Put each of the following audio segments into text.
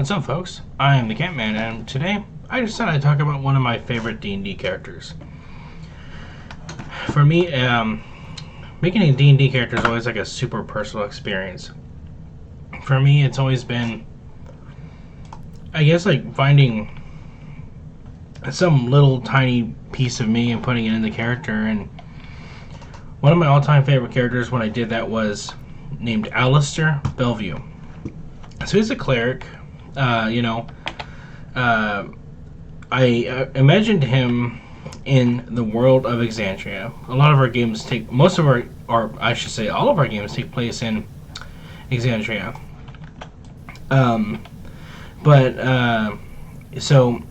What's up, folks? I am the Campman, and today I decided to talk about one of my favorite D&D characters. For me, making a D&D character is always like a super personal experience. For me, it's always been, I guess, like finding some little tiny piece of me and putting it in the character. And one of my all-time favorite characters when I did that was named Alistair Bellevue. So he's a cleric. I imagined him in the world of Exandria. A lot of our games all of our games take place in Exandria. So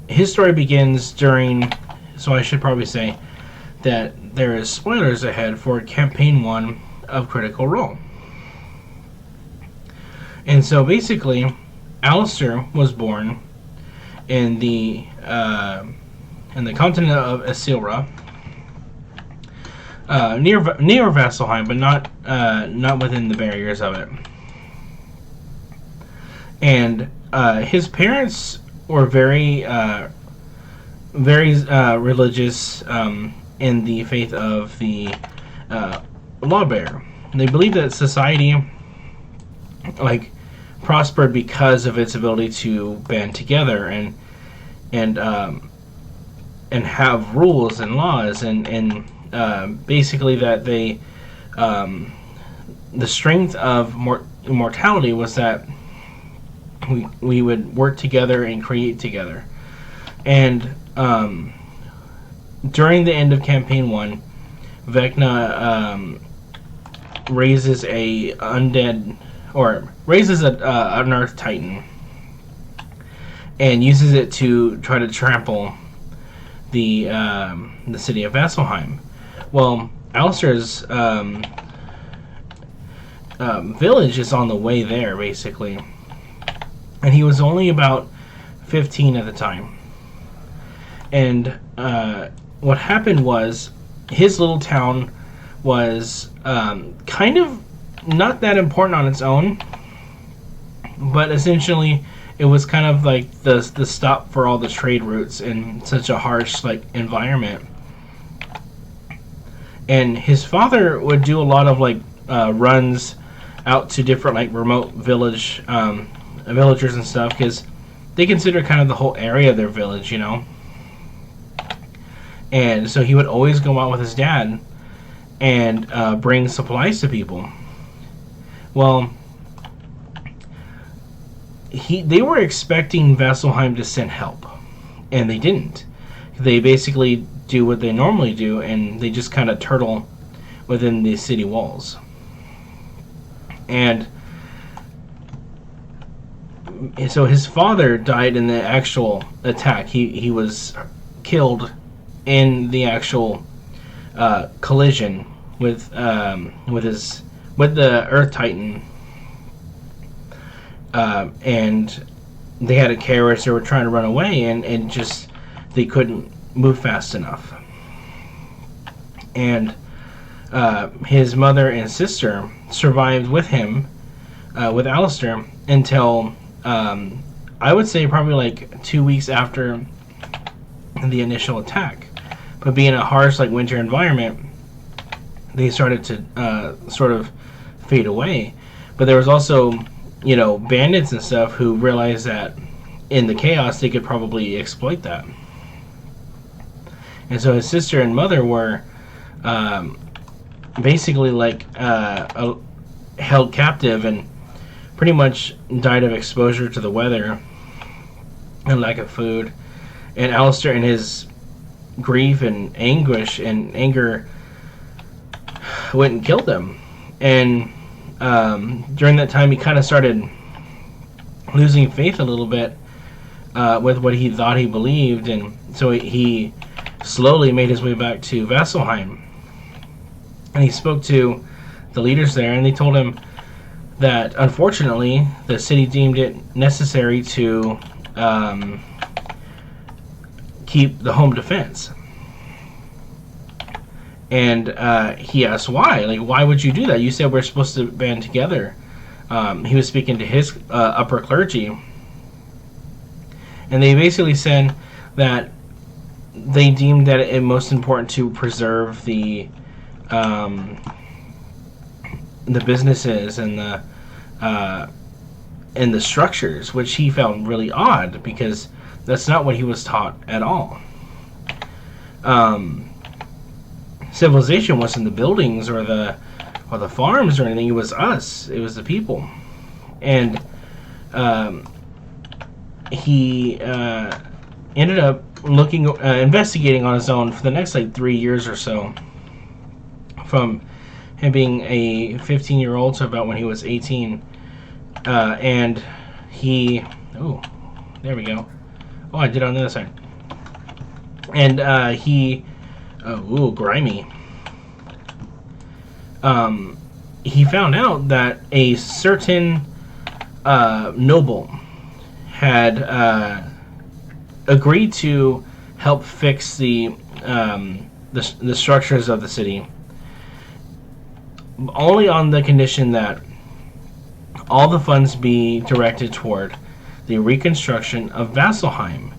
his story begins during, so I should probably say that there is spoilers ahead for Campaign 1 of Critical Role. And so basically, Alistair was born in the continent of Asilra, near Vasselheim, but not within the barriers of it. And his parents were very religious in the faith of the Lawbearer. They believed that society prospered because of its ability to band together and have rules and laws and basically that they the strength of immortality was that we would work together and create together. And during the end of Campaign 1, Vecna raises an Earth Titan and uses it to try to trample the city of Vasselheim. Well, Alistair's village is on the way there, basically, and he was only about 15 at the time. And what happened was his little town was kind of not that important on its own, but essentially it was kind of like the stop for all the trade routes in such a harsh environment. And his father would do a lot of runs out to different remote villagers and stuff, because they consider kind of the whole area their village, And so he would always go out with his dad and bring supplies to people. Well, they were expecting Vasselheim to send help, and they didn't. They basically do what they normally do, and they just kind of turtle within the city walls. And so his father died in the actual attack. He was killed in the actual collision with the Earth Titan, and they had a carriage. They were trying to run away, and just they couldn't move fast enough. And his mother and sister survived with him, with Alistair, until I would say probably 2 weeks after the initial attack. But being a harsh winter environment, they started to sort of fade away. But there was also, bandits and stuff who realized that in the chaos they could probably exploit that. And so his sister and mother were basically held captive and pretty much died of exposure to the weather and lack of food. And Alistair, in his grief and anguish and anger, went and killed them. And during that time, he kind of started losing faith a little bit with what he thought he believed, and so he slowly made his way back to Vasselheim. And he spoke to the leaders there, and they told him that unfortunately the city deemed it necessary to keep the home defense. And he asked why. Why would you do that? You said we're supposed to band together. He was speaking to his upper clergy, And they basically said that they deemed that it most important to preserve the businesses and the structures, which he found really odd because that's not what he was taught at all. Civilization wasn't the buildings or the farms or anything. It was us. It was the people. And he ended up investigating on his own for the next 3 years or so, from him being a 15-year-old to about when he was 18. And he... Oh, there we go. Oh, I did it on the other side. And he... Oh, grimy. He found out that a certain noble had agreed to help fix the structures of the city, only on the condition that all the funds be directed toward the reconstruction of Vasselheim,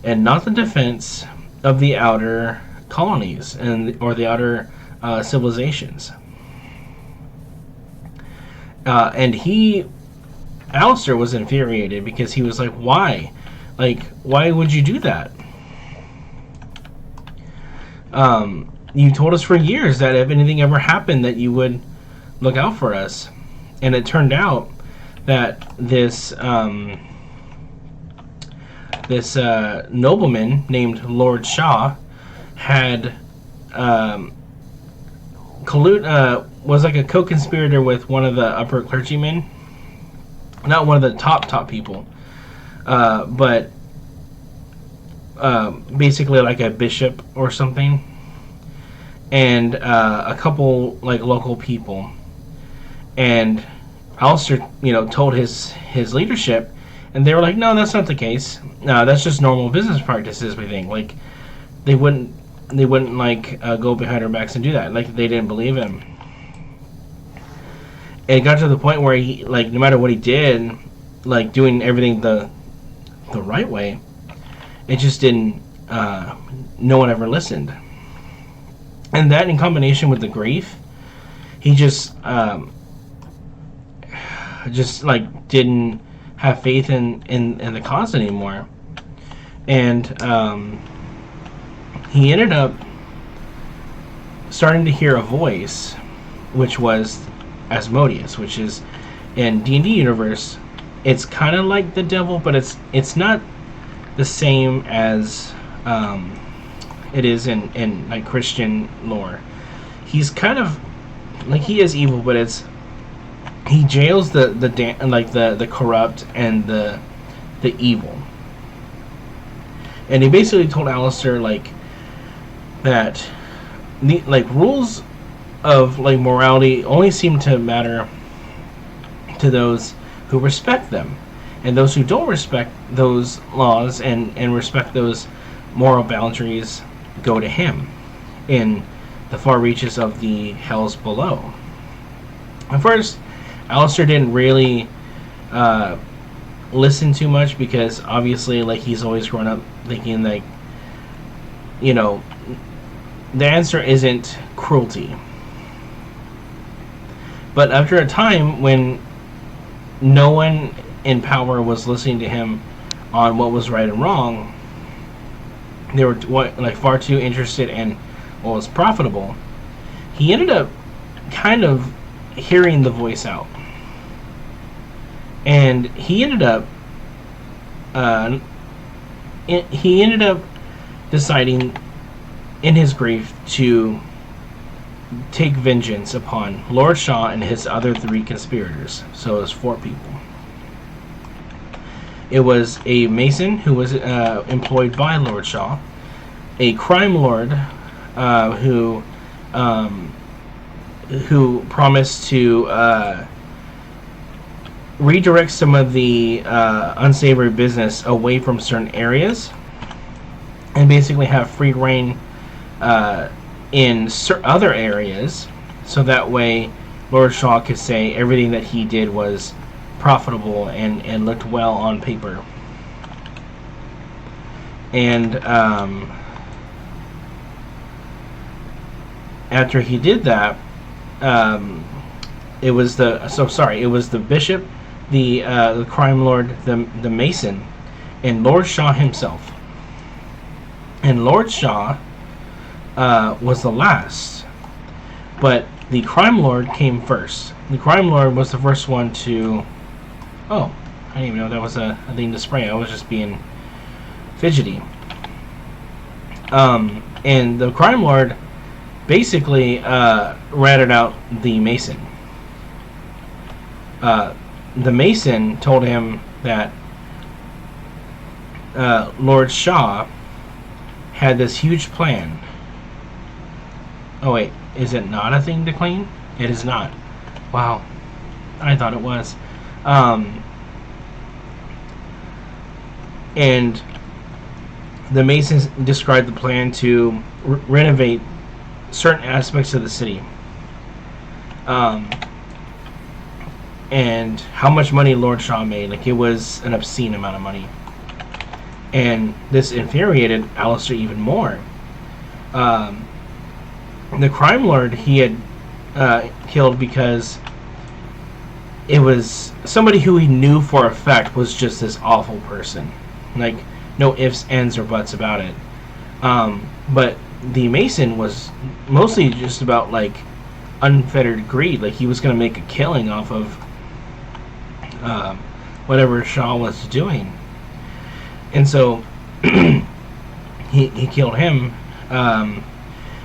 and not the defense of the outer colonies or the outer civilizations. And Alistair was infuriated because he was like, why? Why would you do that? You told us for years that if anything ever happened that you would look out for us. And it turned out that this nobleman named Lord Shaw had was like a co-conspirator with one of the upper clergymen. Not one of the top people, but basically like a bishop or something, and a couple local people. And Alistair, told his leadership, and they were like, "No, that's not the case. No, that's just normal business practices. We think they wouldn't go behind our backs and do that. They didn't believe him." And it got to the point where he, no matter what he did, doing everything the right way, it just didn't, no one ever listened. And that, in combination with the grief, he just didn't have faith in the cause anymore. And he ended up starting to hear a voice, which was Asmodeus, which is in D&D universe. It's kind of like the devil, but it's not the same as it is in Christian lore. He's kind of he is evil, but he jails the corrupt and the evil. And he basically told Alistair that the rules of morality only seem to matter to those who respect them, and those who don't respect those laws and respect those moral boundaries go to him in the far reaches of the hells below. At first, Alistair didn't really listen too much, because obviously he's always grown up thinking the answer isn't cruelty. But after a time when no one in power was listening to him on what was right and wrong, they were far too interested in what was profitable, he ended up kind of hearing the voice out. And he ended up deciding in his grief to take vengeance upon Lord Shaw and his other 3 conspirators. So it was 4 people. It was a mason who was employed by Lord Shaw, a crime lord who promised to redirect some of the unsavory business away from certain areas, and basically have free reign in other areas, so that way Lord Shaw could say everything that he did was profitable and looked well on paper. And after he did that, it was the bishop, the crime lord, the mason, and Lord Shaw himself. And Lord Shaw was the last, but the crime lord came first. The crime lord was the first one to. Oh, I didn't even know that was a thing to spray. I was just being fidgety. And the crime lord basically ratted out the mason. The mason told him that Lord Shaw had this huge plan. Oh wait, is it not a thing to clean? It is not. Wow, I thought it was. And the Masons described the plan to renovate certain aspects of the city. And how much money Lord Shaw made, like it was an obscene amount of money. And this infuriated Alistair even more. The crime lord he had killed because it was somebody who he knew for a fact was just this awful person. Like, no ifs, ands, or buts about it. But the Mason was mostly just about, like, unfettered greed. Like, he was going to make a killing off of whatever Shaw was doing. And so, he killed him.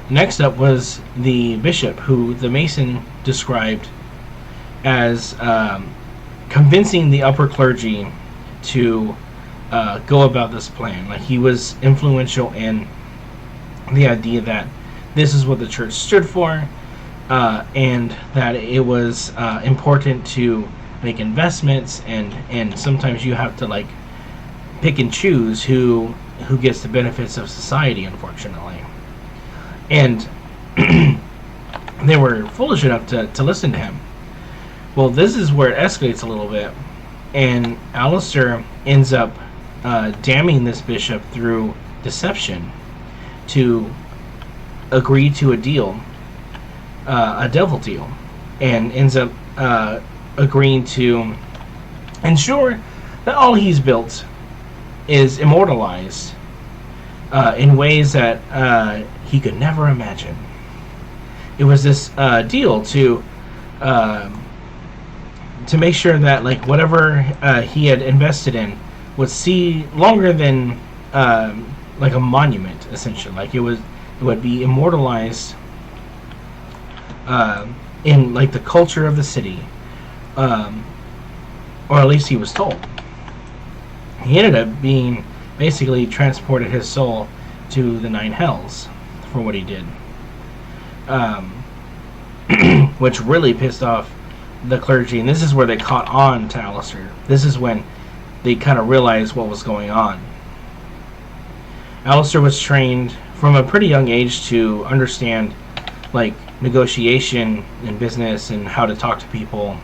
Next up was the bishop, who the Mason described as convincing the upper clergy to go about this plan. Like, he was influential in the idea that this is what the church stood for, and that it was important to make investments, and sometimes you have to, like, pick and choose who gets the benefits of society, unfortunately. And they were foolish enough to listen to him. Well, this is where it escalates a little bit, and Alistair ends up damning this bishop through deception to agree to a deal, a devil deal, and ends up agreeing to ensure that all he's built is immortalized in ways that he could never imagine. It was this deal to make sure that, like, whatever he had invested in would see longer than like a monument, essentially. Like, it would be immortalized in, like, the culture of the city, or at least he was told. He ended up being basically transported his soul to the 9 hells for what he did, which really pissed off the clergy. And this is where they caught on to Alistair. This is when they kind of realized what was going on. Alistair was trained from a pretty young age to understand, like, negotiation in business and how to talk to people,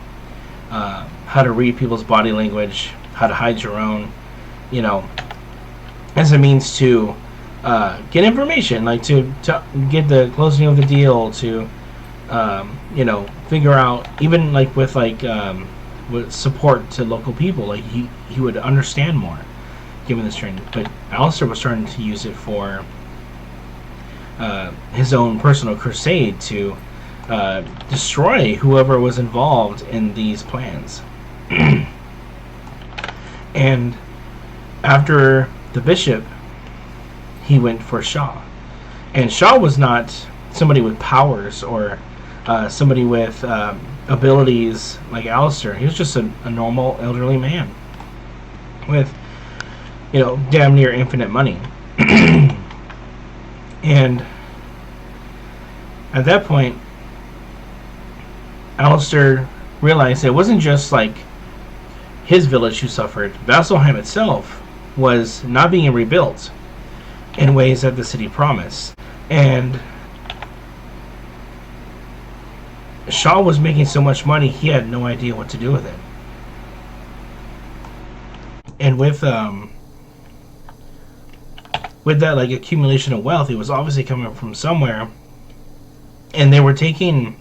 how to read people's body language, how to hide your own, you know, as a means to get information, like to get the closing of the deal, to you know, figure out, even like with support to local people, like he would understand more given this training. But Alistair was starting to use it for his own personal crusade to destroy whoever was involved in these plans. And after the bishop, he went for Shaw. And Shaw was not somebody with powers or somebody with abilities like Alistair. He was just a normal elderly man with, you know, damn near infinite money. And at that point, Alistair realized it wasn't just like his village who suffered. Vasselheim itself was not being rebuilt in ways that the city promised. And Shaw was making so much money, he had no idea what to do with it. And with with that like accumulation of wealth, it was obviously coming from somewhere, and they were taking,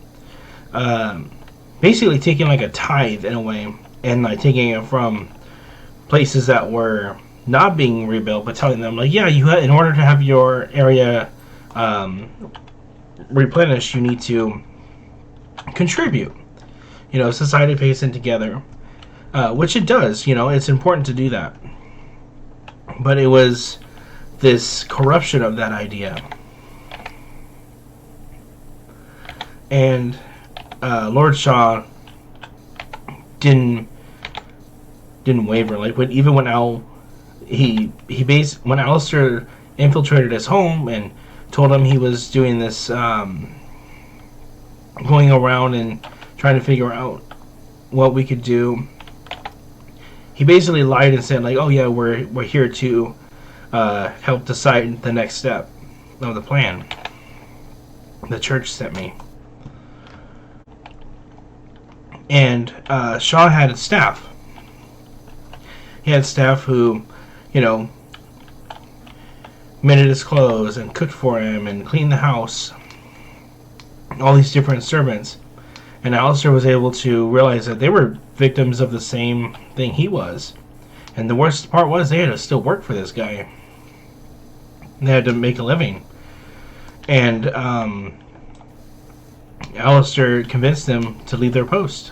basically taking like a tithe in a way, and like taking it from places that were not being rebuilt, but telling them like, yeah, you in order to have your area replenished, you need to contribute. Society pays in together, which it does. It's important to do that. But it was this corruption of that idea. And Lord Shaw didn't waver. Like when when Alistair infiltrated his home and told him he was doing this, going around and trying to figure out what we could do. He basically lied and said like, "Oh yeah, we're here to help decide the next step of the plan. The church sent me." And Shaw had staff. He had staff who, mended his clothes and cooked for him and cleaned the house. All these different servants. And Alistair was able to realize that they were victims of the same thing he was. And the worst part was they had to still work for this guy. They had to make a living. And Alistair convinced them to leave their post.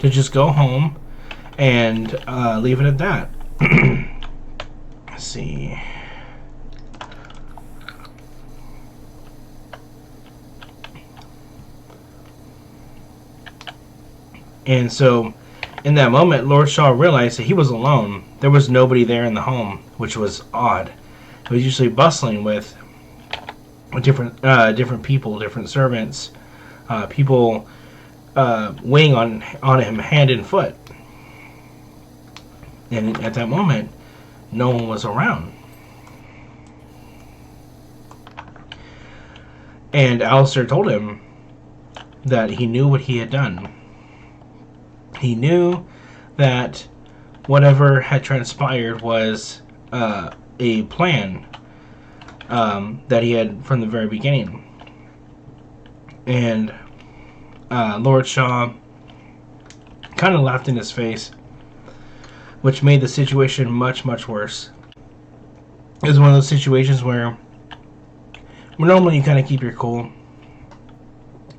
To just go home and leave it at that. Let's see. And so, in that moment, Lord Shaw realized that he was alone. There was nobody there in the home, which was odd. It was usually bustling with different people, different servants, people weighing on him hand and foot. And at that moment, no one was around. And Alistair told him that he knew what he had done. He knew that whatever had transpired was a plan that he had from the very beginning. And Lord Shaw kind of laughed in his face, which made the situation much, much worse. It was one of those situations where normally you kind of keep your cool,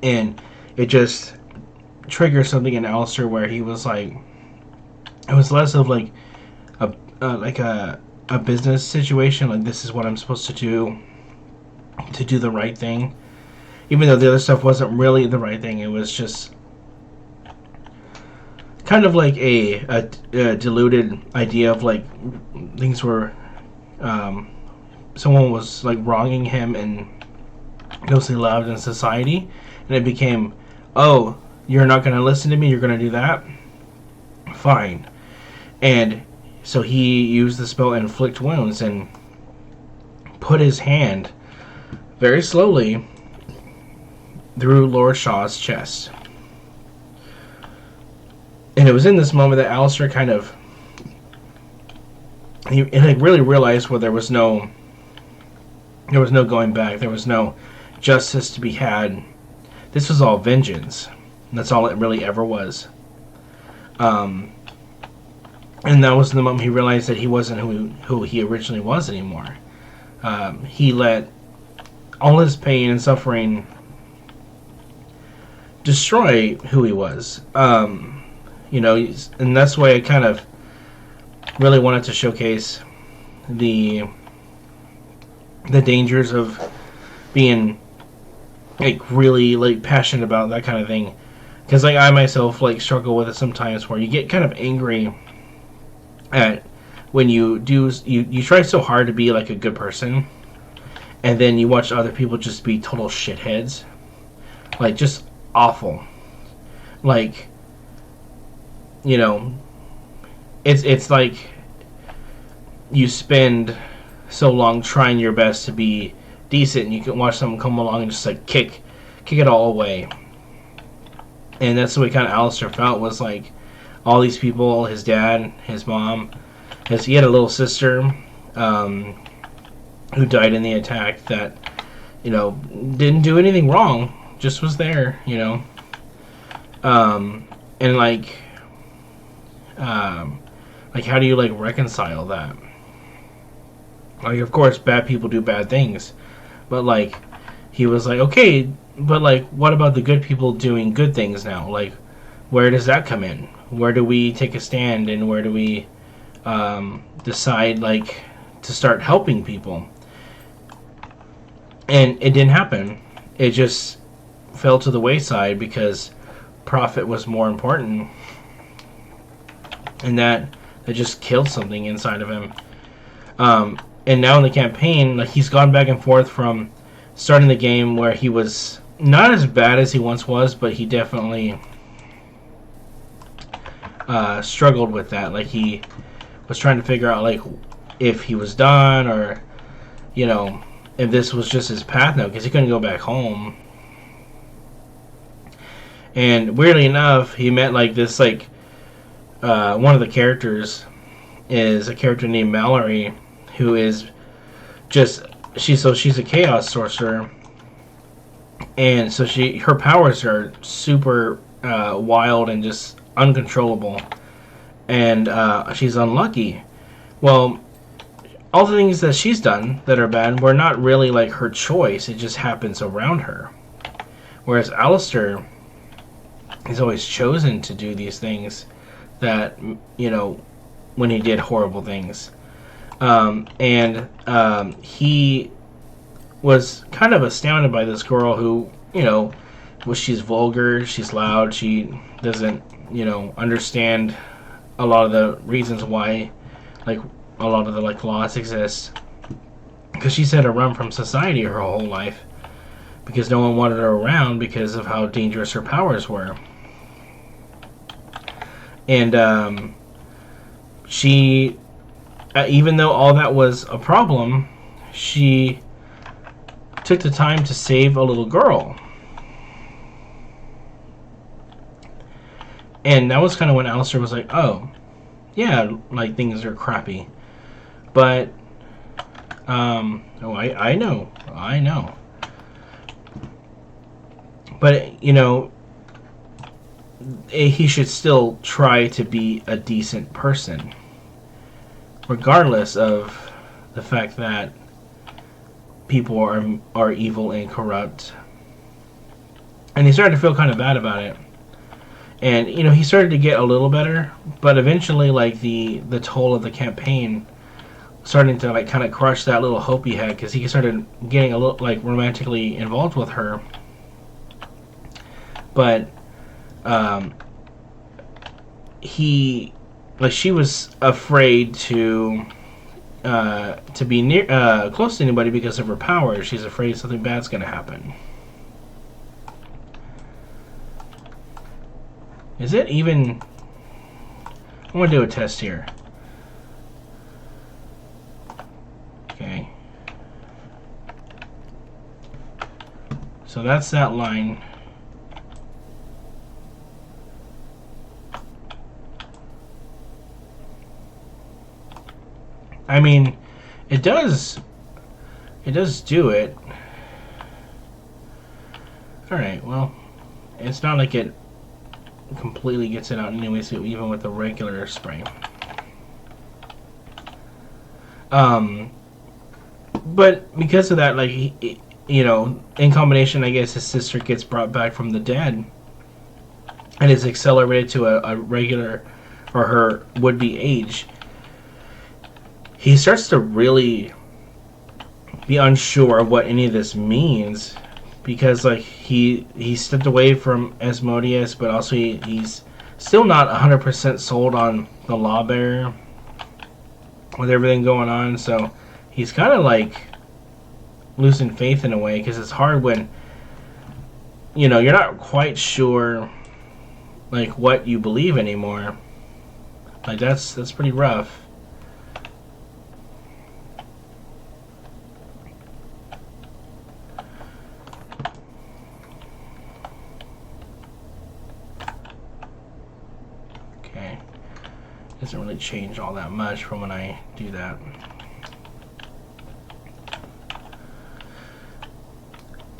and it just triggered something in Alistair where he was like, it was less of like a business situation, like this is what I'm supposed to do the right thing, even though the other stuff wasn't really the right thing. It was just kind of like a diluted idea of like things were, someone was like wronging him and mostly loved in society, and it became, oh, you're not going to listen to me, you're going to do that? Fine. And so he used the spell Inflict Wounds and put his hand very slowly through Lord Shaw's chest. And it was in this moment that Alistair kind of, he really realized where there was no going back. There was no justice to be had. This was all vengeance. That's all it really ever was. And that was the moment he realized that he wasn't who he originally was anymore. He let all his pain and suffering destroy who he was. And that's why I kind of really wanted to showcase the dangers of being like really like passionate about that kind of thing. Because like I myself like struggle with it sometimes, where you get kind of angry at when you try so hard to be like a good person, and then you watch other people just be total shitheads, like just awful. Like, it's like you spend so long trying your best to be decent, and you can watch someone come along and just like kick it all away. And that's the way kind of Alistair felt, was like all these people, his dad, his mom, he had a little sister, who died in the attack that, didn't do anything wrong, just was there, and how do you reconcile that? Of course, bad people do bad things, but he was okay, but what about the good people doing good things now? Where does that come in? Where do we take a stand, and where do we decide to start helping people? And it didn't happen. It just fell to the wayside because profit was more important, and that just killed something inside of him. And now in the campaign, he's gone back and forth from starting the game where he was not as bad as he once was, but he definitely struggled with that. He was trying to figure out if he was done, or if this was just his path now, because he couldn't go back home. And weirdly enough, he met this one of the characters is a character named Mallory, who is she's a chaos sorcerer, and so her powers are super wild and just uncontrollable, and she's unlucky. Well, all the things that she's done that are bad were not really her choice. It just happens around her. Whereas Alistair, he's always chosen to do these things that, when he did horrible things. He was kind of astounded by this girl who, she's vulgar, she's loud, she doesn't, understand a lot of the reasons why, a lot of the laws exist. Because she's had to run from society her whole life because no one wanted her around because of how dangerous her powers were. And she, even though all that was a problem, she took the time to save a little girl. And that was kind of when Alistair was like, oh, yeah, things are crappy. But, I know. But, he should still try to be a decent person, regardless of the fact that people are evil and corrupt. And he started to feel kind of bad about it. And, he started to get a little better, but eventually, the toll of the campaign starting to, kind of crush that little hope he had, because he started getting a little, romantically involved with her. But, she was afraid to be near, close to anybody because of her power. She's afraid something bad's gonna happen. Is it even... I'm going to do a test here. Okay. So that's that line. I mean, it does do it. Alright, well, it's not like it completely gets it out anyways, even with the regular spray. But because of that, in combination, I guess his sister gets brought back from the dead and is accelerated to a regular, or her would-be age. He starts to really be unsure of what any of this means, because he stepped away from Asmodeus, but also he's still not 100% sold on the Lawbearer with everything going on. So he's kind of losing faith in a way, because it's hard when you're not quite sure what you believe anymore. That's pretty rough. Doesn't really change all that much from when I do that.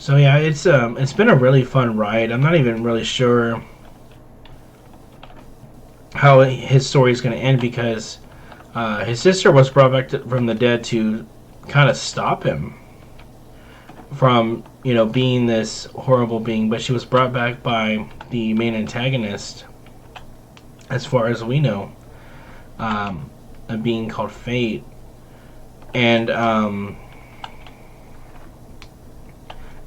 So yeah, it's been a really fun ride. I'm not even really sure how his story is going to end, because his sister was brought back from the dead to kind of stop him from, being this horrible being, but she was brought back by the main antagonist, as far as we know, a being called Fate.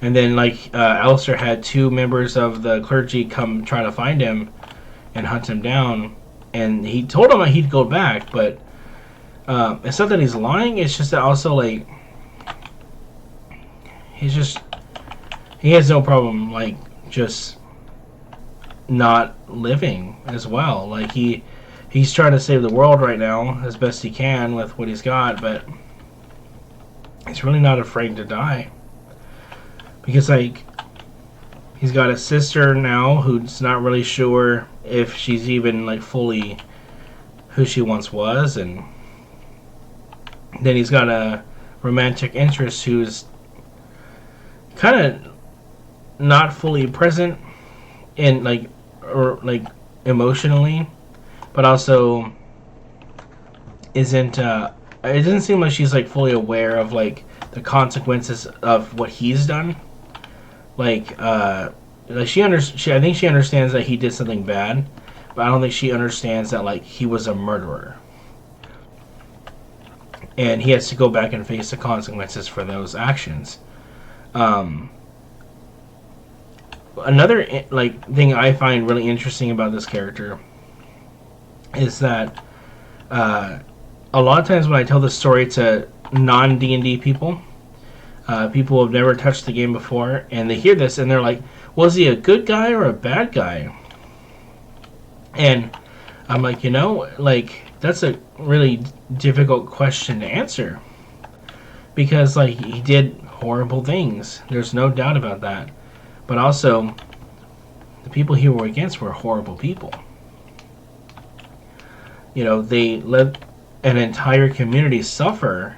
And then, like, Alistair had two members of the clergy come try to find him and hunt him down, and he told him that he'd go back, but it's not that he's lying, it's just that also, like, he has no problem, like, just not living as well. Like, he's trying to save the world right now as best he can with what he's got, but he's really not afraid to die. Because, like, he's got a sister now who's not really sure if she's even, like, fully who she once was, and then he's got a romantic interest who's kind of not fully present in, like, or, like, emotionally, but also isn't, it doesn't seem like she's, like, fully aware of, like, the consequences of what he's done. Like I think she understands that he did something bad, but I don't think she understands that, like, he was a murderer, and he has to go back and face the consequences for those actions. Another, like, thing I find really interesting about this character is that a lot of times when I tell this story to non-D&D people, people who have never touched the game before, and they hear this and they're like, was he a good guy or a bad guy? And I'm like, like, that's a really difficult question to answer, because, like, he did horrible things, there's no doubt about that, but also the people he were against were horrible people. They let an entire community suffer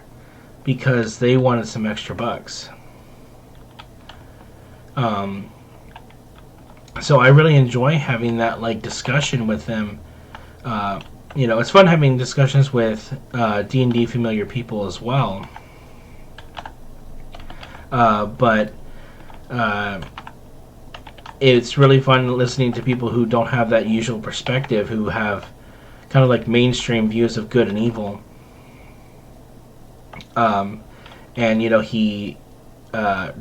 because they wanted some extra bucks. So I really enjoy having that, like, discussion with them. It's fun having discussions with D&D familiar people as well. But it's really fun listening to people who don't have that usual perspective, who have kind of, like, mainstream views of good and evil. And he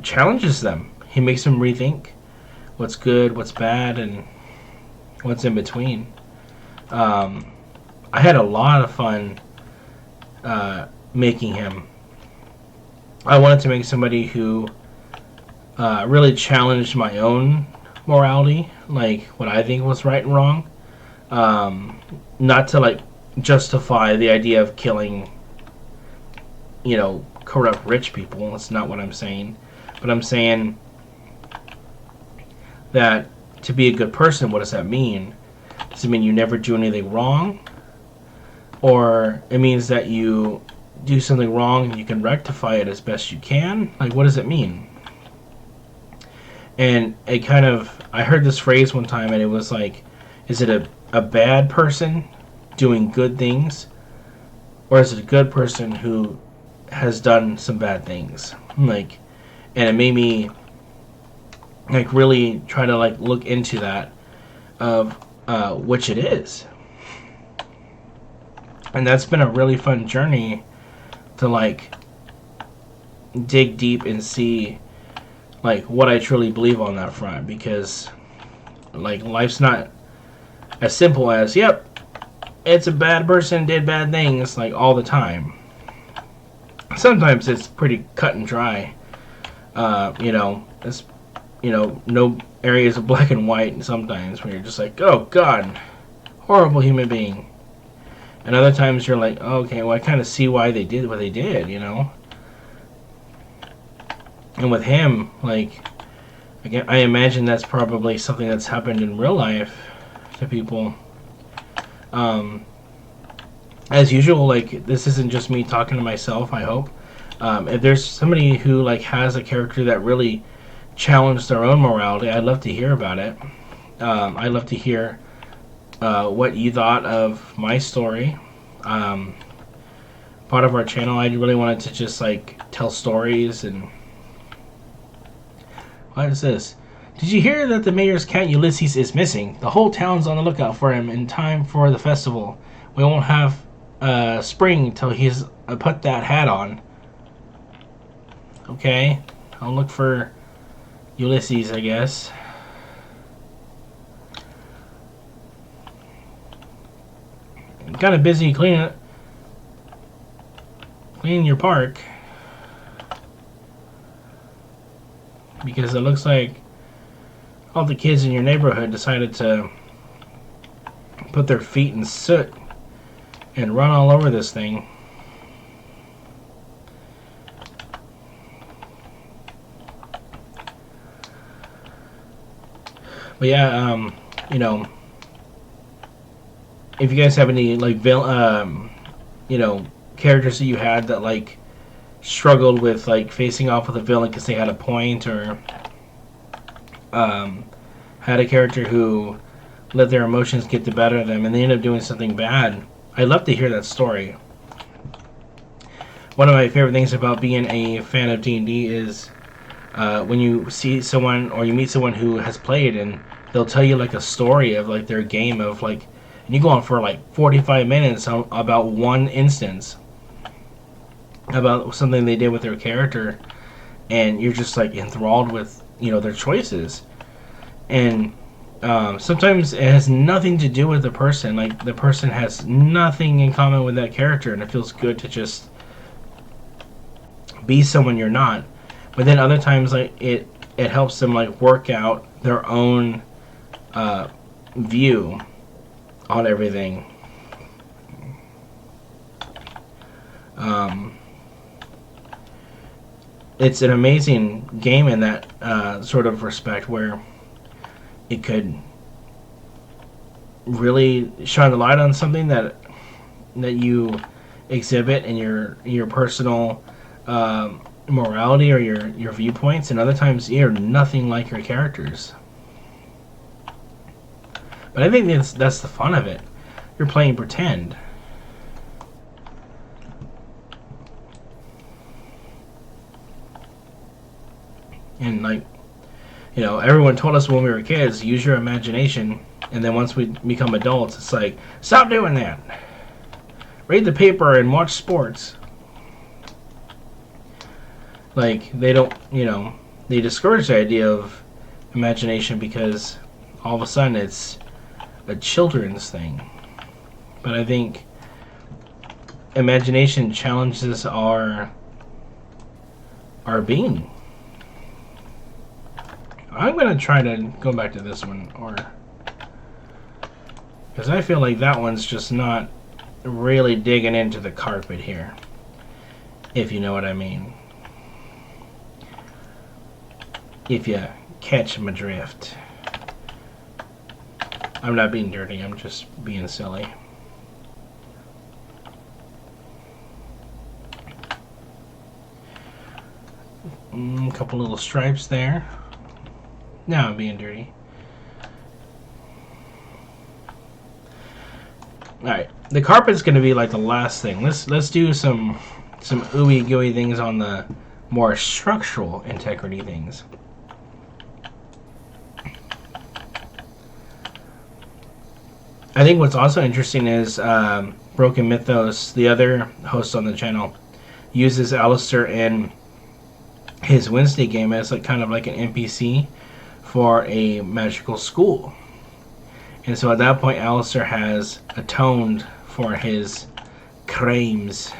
challenges them. He makes them rethink what's good, what's bad, and what's in between. I had a lot of fun making him. I wanted to make somebody who really challenged my own morality, like what I think was right and wrong. Not to, like, justify the idea of killing, corrupt rich people. That's not what I'm saying. But I'm saying that to be a good person, what does that mean? Does it mean you never do anything wrong? Or it means that you do something wrong and you can rectify it as best you can? Like, what does it mean? And I heard this phrase one time, and it was like, is it a bad person doing good things? Or is it a good person who has done some bad things? Like, and it made me, like, really try to, like, look into that of which it is. And that's been a really fun journey to, like, dig deep and see, like, what I truly believe on that front, because, like, life's not as simple as, yep, it's a bad person, did bad things, like, all the time. Sometimes it's pretty cut and dry. It's, no areas of black and white sometimes, where you're just like, oh, God, horrible human being. And other times you're like, oh, okay, well, I kind of see why they did what they did, And with him, like, again, I imagine that's probably something that's happened in real life to people. As usual, like, this isn't just me talking to myself, I hope. If there's somebody who, like, has a character that really challenge their own morality, I'd love to hear about it. I'd love to hear what you thought of my story. Part of our channel, I really wanted to just like tell stories. And what is this? Did you hear that the mayor's cat Ulysses is missing? The whole town's on the lookout for him in time for the festival. We won't have spring till he's put that hat on. Okay, I'll look for Ulysses, I guess. I'm kind of busy cleaning your park, because it looks like all the kids in your neighborhood decided to put their feet in soot and run all over this thing. But yeah, you know, if you guys have any like you know, characters that you had that like struggled with like facing off with a villain because they had a point, or had a character who let their emotions get the better of them and they end up doing something bad, I'd love to hear that story. One of my favorite things about being a fan of D&D is when you see someone or you meet someone who has played, and they'll tell you like a story of like their game of like, and you go on for like 45 minutes about one instance, about something they did with their character, and you're just like enthralled with, you know, their choices. And sometimes it has nothing to do with the person, like the person has nothing in common with that character, and it feels good to just be someone you're not. But then other times, like it helps them like work out their own view on everything. It's an amazing game in that sort of respect, where it could really shine a light on something that you exhibit in your personal morality or your viewpoints, and other times you're nothing like your characters. But I think that's the fun of it. You're playing pretend. And like, you know, everyone told us when we were kids, use your imagination. And then once we become adults, it's like, stop doing that. Read the paper and watch sports. Like, they don't, you know, they discourage the idea of imagination because all of a sudden it's a children's thing. But I think imagination challenges our being. I'm going to try to go back to this one, or because I feel like that one's just not really digging into the carpet here, if you know what I mean. If you catch my drift. I'm not being dirty, I'm just being silly. A couple little stripes there. Now I'm being dirty. Alright, the carpet's gonna be like the last thing. Let's do some ooey gooey things on the more structural integrity things. I think what's also interesting is BrokenMythos, the other host on the channel, uses Alistair in his Wednesday game as like kind of like an NPC for a magical school. And so at that point, Alistair has atoned for his crimes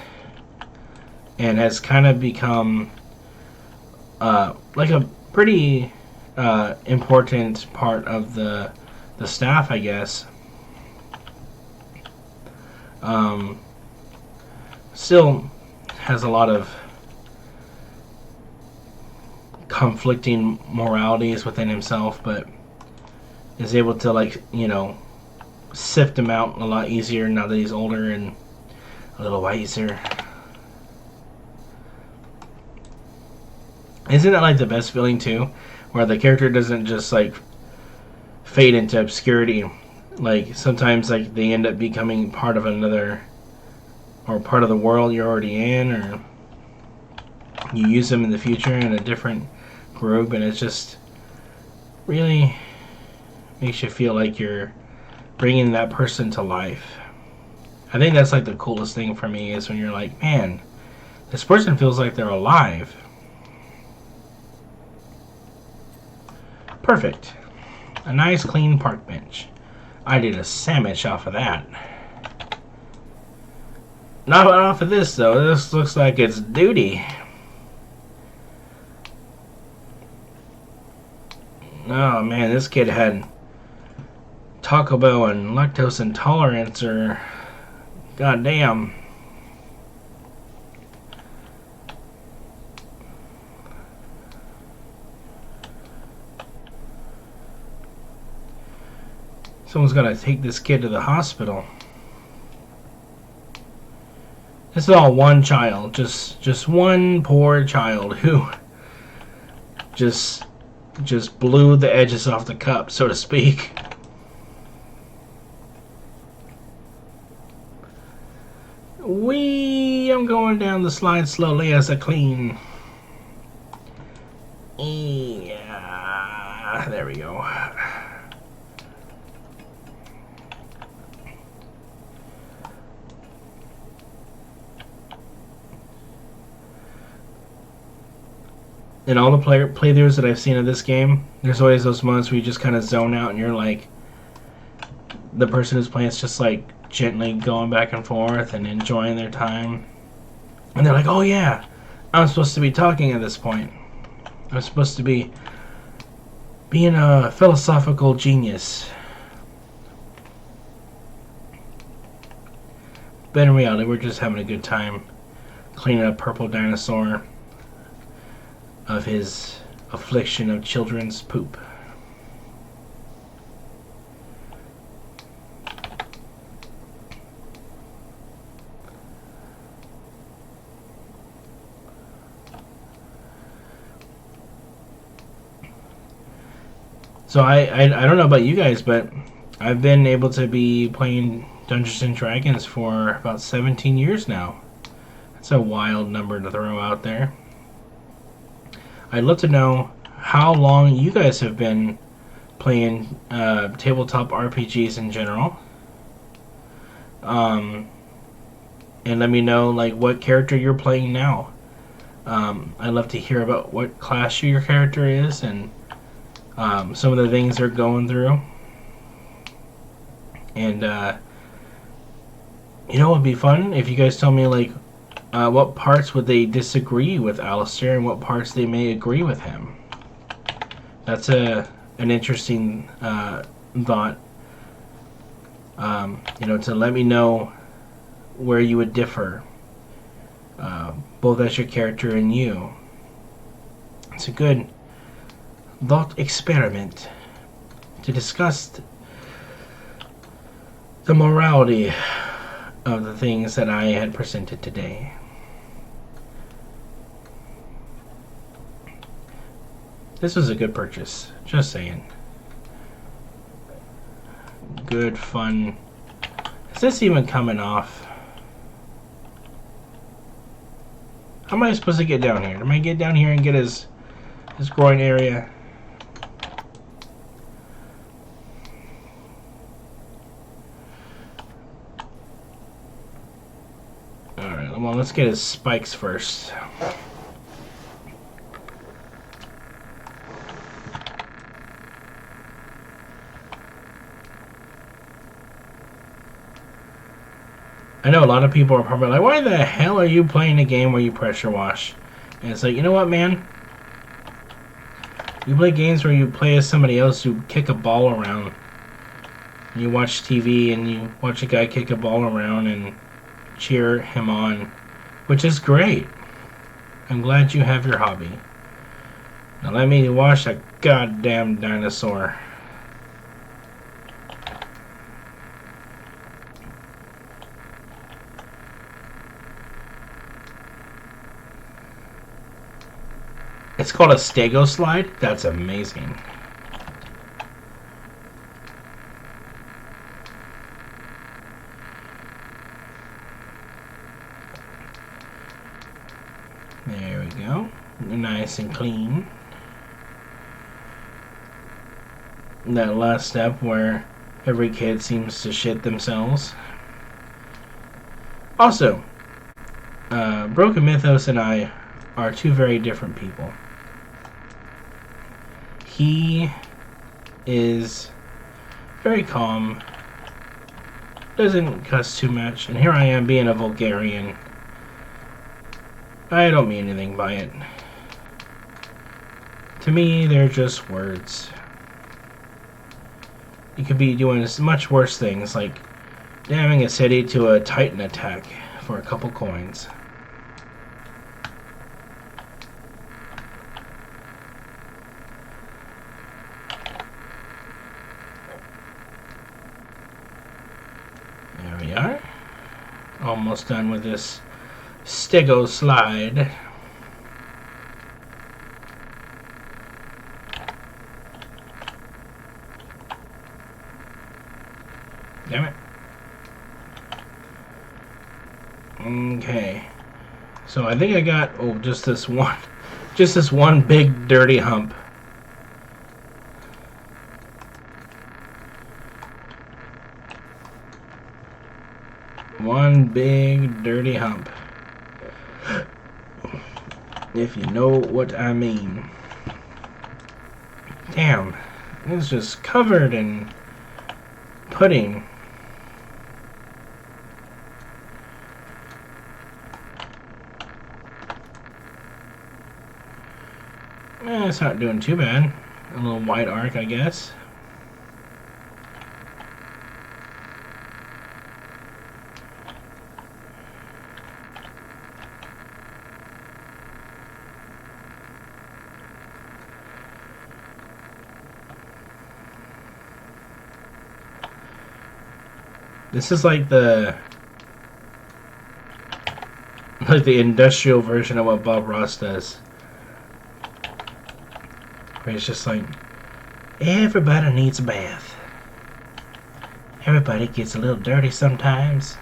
and has kind of become like a pretty important part of the staff, I guess. Still has a lot of conflicting moralities within himself, but is able to, like, you know, sift them out a lot easier now that he's older and a little wiser. Isn't that like the best feeling too, where the character doesn't just like fade into obscurity? Like sometimes like they end up becoming part of another, or part of the world you're already in, or you use them in the future in a different group, and it just really makes you feel like you're bringing that person to life. I think that's like the coolest thing for me, is when you're like, man, this person feels like they're alive. Perfect. A nice clean park bench. I did a sandwich off of that. Not off of this though. This looks like it's duty. Oh man, this kid had Taco Bell and lactose intolerance, or goddamn. Someone's got to take this kid to the hospital. This is all one child, just one poor child who just blew the edges off the cup, so to speak. I'm going down the slide slowly as I clean. Yeah, there we go. In all the playthroughs that I've seen of this game, there's always those moments where you just kind of zone out and you're like, the person who's playing is just like gently going back and forth and enjoying their time. And they're like, oh yeah, I'm supposed to be talking at this point. I'm supposed to be being a philosophical genius. But in reality, we're just having a good time cleaning up Purple Dinosaur of his affliction of children's poop. So I don't know about you guys, but I've been able to be playing Dungeons and Dragons for about 17 years now. That's a wild number to throw out there. I'd love to know how long you guys have been playing tabletop RPGs in general. And let me know like what character you're playing now. I'd love to hear about what class your character is, and some of the things they're going through. And you know what would be fun if you guys tell me like what parts would they disagree with Alistair and what parts they may agree with him. That's an interesting thought. You know, to let me know where you would differ, both as your character and you. It's a good thought experiment to discuss the morality of the things that I had presented today. This was a good purchase, just saying. Good fun. Is this even coming off? How am I supposed to get down here? Am I get down here and get his groin area? Alright, well, let's get his spikes first. I know a lot of people are probably like, why the hell are you playing a game where you pressure wash? And it's like, you know what, man? You play games where you play as somebody else who kick a ball around. You watch TV and you watch a guy kick a ball around and cheer him on, which is great. I'm glad you have your hobby. Now let me wash a goddamn dinosaur. It's It's called a stego slide? That's amazing. There we go. Nice and clean. That last step where every kid seems to shit themselves. Also, BrokenMythos and I are two very different people. He is very calm, doesn't cuss too much, and here I am being a vulgarian. I don't mean anything by it. To me, they're just words. You could be doing much worse things, like damning a city to a Titan attack for a couple coins. There we are. Almost done with this stego slide. Damn it. Okay. So I think I got just this one big dirty hump. One big dirty hump. If you know what I mean. Damn. It's just covered in pudding. It's not doing too bad. A little white arc, I guess. This is like the industrial version of what Bob Ross does. Where it's just like, everybody needs a bath. Everybody gets a little dirty sometimes.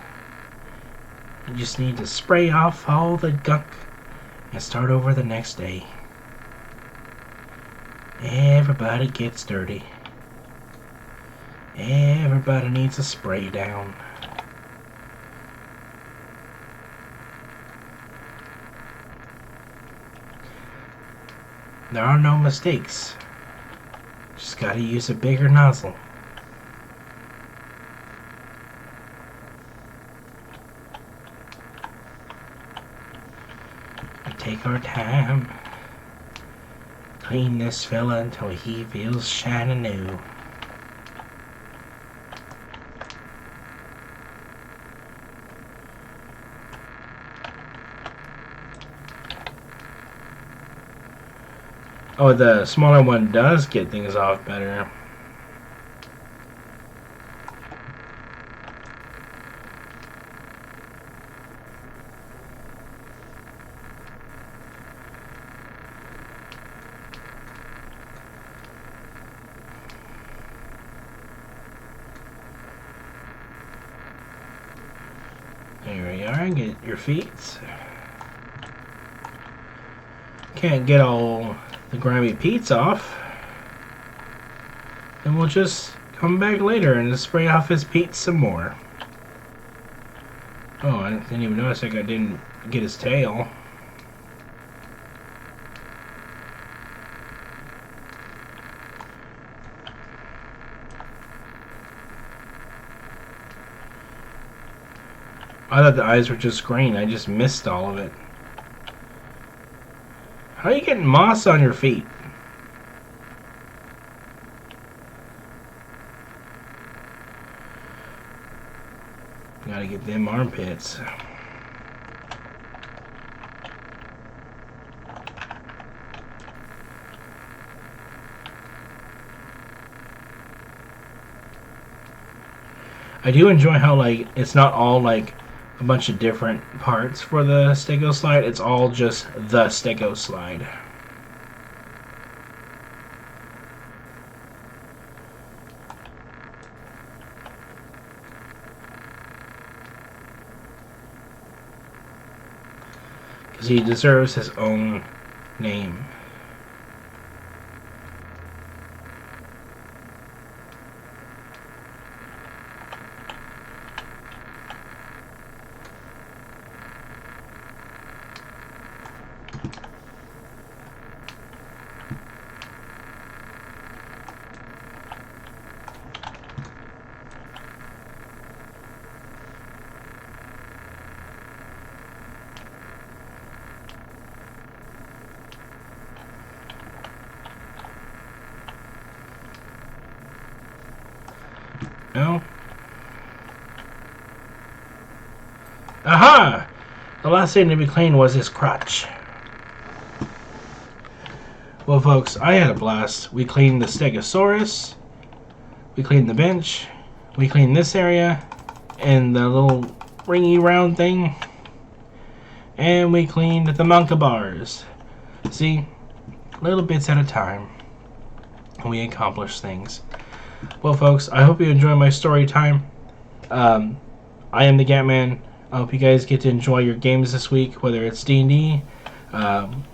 You just need to spray off all the gunk and start over the next day. Everybody gets dirty. Everybody needs a spray down. There are no mistakes. Just gotta use a bigger nozzle. We take our time. Clean this fella until he feels shiny new. Oh, the smaller one does get things off better. There we are, get your feet. Can't get all the grimy peats off. And we'll just come back later and spray off his peats some more. Oh, I didn't even notice I didn't get his tail. I thought the eyes were just green. I just missed all of it. How are you getting moss on your feet? Gotta get them armpits. I do enjoy how, like, it's not all, like, a bunch of different parts for the stego slide. It's all just the stego slide. he deserves his own name. No? Aha! The last thing to be cleaned was his crotch. Well, folks, I had a blast. We cleaned the Stegosaurus. We cleaned the bench. We cleaned this area. And the little ringy round thing. And we cleaned the Monka bars. See? Little bits at a time. And we accomplished things. Well, folks, I hope you enjoy my story time. I am the Gatman. I hope you guys get to enjoy your games this week, whether it's D&D,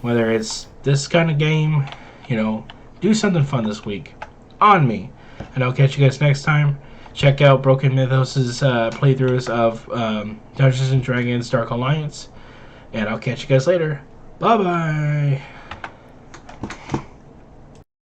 whether it's this kind of game. You know, do something fun this week. On me. And I'll catch you guys next time. Check out BrokenMythos' playthroughs of Dungeons & Dragons Dark Alliance. And I'll catch you guys later. Bye-bye.